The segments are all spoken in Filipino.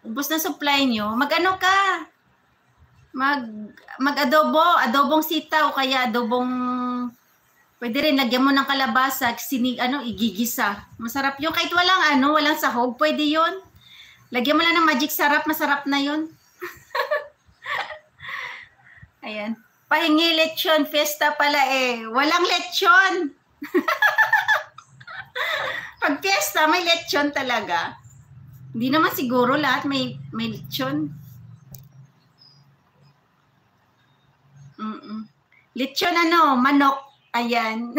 ubos na supply nyo, mag-ano ka? Adobong sitaw, kaya adobong, pwede rin, lagyan mo ng kalabasa, igigisa. Masarap yun. Kahit walang sahog, pwede yun. Lagyan mo lang ng magic sarap, masarap na yun. Ayan. Pahingi lechon, fiesta pala eh. Walang lechon. Pag fiesta, may lechon talaga. Hindi naman siguro lahat may lechon. Lechon manok. Ayan.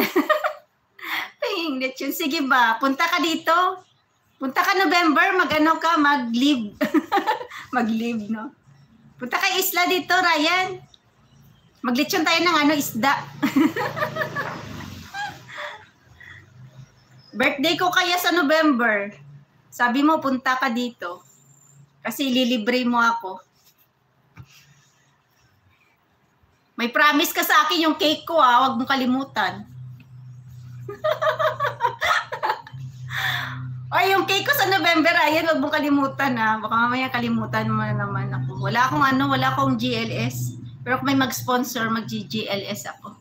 Pahing lechon. Sige ba? Punta ka dito. Punta ka November, mag-leave. Mag-leave, no? Punta ka isla dito, Ryan. Maglechon tayo ng isda. Birthday ko kaya sa November. Sabi mo, punta ka dito. Kasi ililibre mo ako. May promise ka sa akin yung cake ko, huwag mong kalimutan. Ay, yung cake ko sa November, ayan, huwag mong kalimutan, Baka mamaya kalimutan mo na naman ako. Wala akong GLS. Pero kung may mag-sponsor, mag-GLS ako.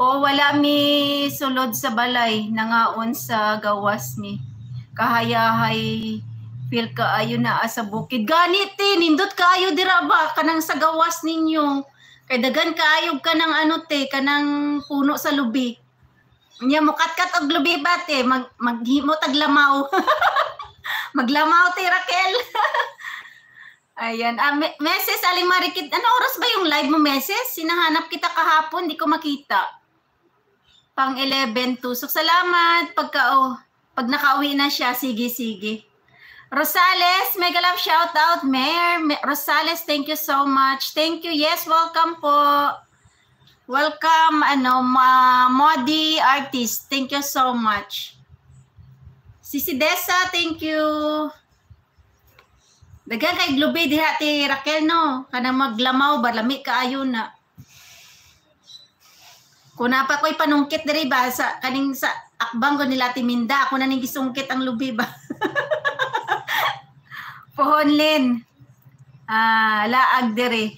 O, wala mi sulod sa balay, nangaon sa gawas mi. Kahayahay, feel ka ayo na sa bukid. Ganit nindot kaayo dira ba, kanang sa gawas ninyo. Kay dagan kaayog ka ng kanang puno sa lubi. Nya mo kat-kat og lubi ba maghimo taglamaw. Maglamaw Raquel. Ayan, Meses Aling Marikit, ano oras ba yung live mo, Meses? Sinahanap kita kahapon, di ko makita. Pang 11 tusok. Salamat pag nakauwi na siya, sige. Rosales, mega love shout out, Mayor. Rosales, thank you so much. Thank you. Yes, welcome po. Welcome, Modi Artist. Thank you so much. Sisi Desa, thank you. Dagan kay Globe diha ti Raquel, no? Kana maglamaw ba, lami kaayo na. Kuna pa ko'y panungkit diri ba sa kaning sa akbang ko nila Timinda, ako na ning gisungkit ang lubi ba. Pohonlin. Laag diri.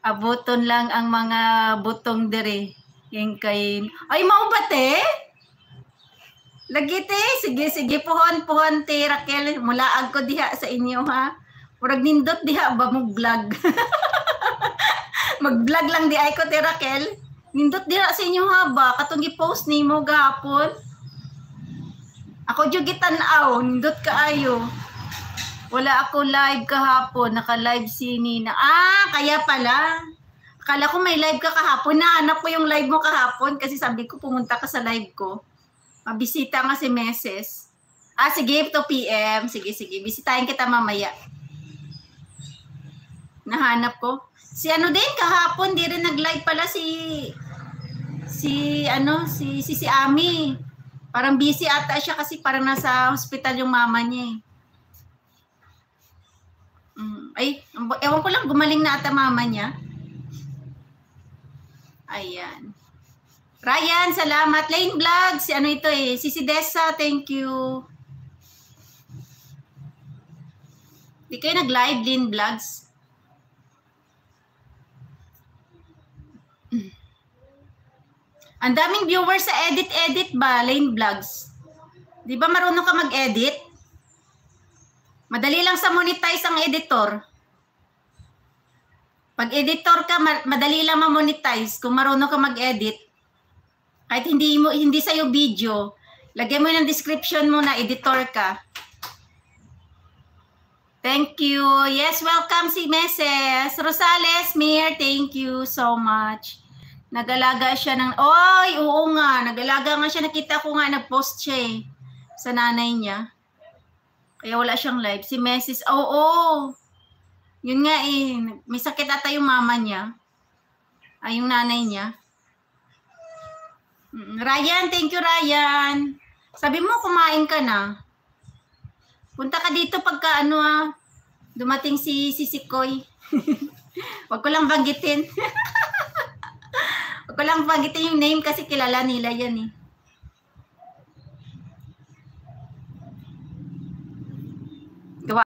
Abuton lang ang mga butong diri. Yung kay ay mao ba te? Lagi te, sige pohon te Raquel, mulaag ko diha sa inyo ha. Murag nindot diha ba mo vlog. Mag-vlog lang di ay ko te Raquel. Nindot diha sa inyo ha ba katong i-post nimo gahapon. Ako jud gitan-aw, nindot kaayo. Wala ako live kahapon, naka-live si Nina. Kaya pala. Akala ko may live ka kahapon. Nahanap ko yung live mo kahapon kasi sabi ko pumunta ka sa live ko. Mabisita nga si Meses. Sige, 2 PM. Sige. Bisitahin kita mamaya. Nahanap ko. Si din kahapon, di rin nag-live pala si Ami. Parang busy ata siya kasi parang nasa hospital yung mama niya eh. Ewan ko lang, gumaling na ata mama niya. Ayan. Ryan, salamat. Lane Vlogs, si Dessa, thank you. Di kayo nag-live, Lane Vlogs? Ang daming viewers sa edit ba, Lane Vlogs? Di ba marunong ka mag-edit? Madali lang sa monetize ang editor. Pag editor ka, madali lang ma-monetize kung marunong ka mag-edit. Kahit hindi sa'yo video, lagyan mo ng description mo na editor ka. Thank you. Yes, welcome si Meses. Rosales, Mir, thank you so much. Nagalaga siya oo nga, nagalaga nga siya. Nakita ko nga, nag-post siya sa nanay niya. Kaya wala siyang live. Si Meses, oo. Yun nga may sakit ata yung mama niya. Yung nanay niya. Ryan, thank you Ryan. Sabi mo kumain ka na. Punta ka dito pagka dumating si Sikoy. Wag ko lang banggitin. Wag ko lang banggitin yung name kasi kilala nila yan eh.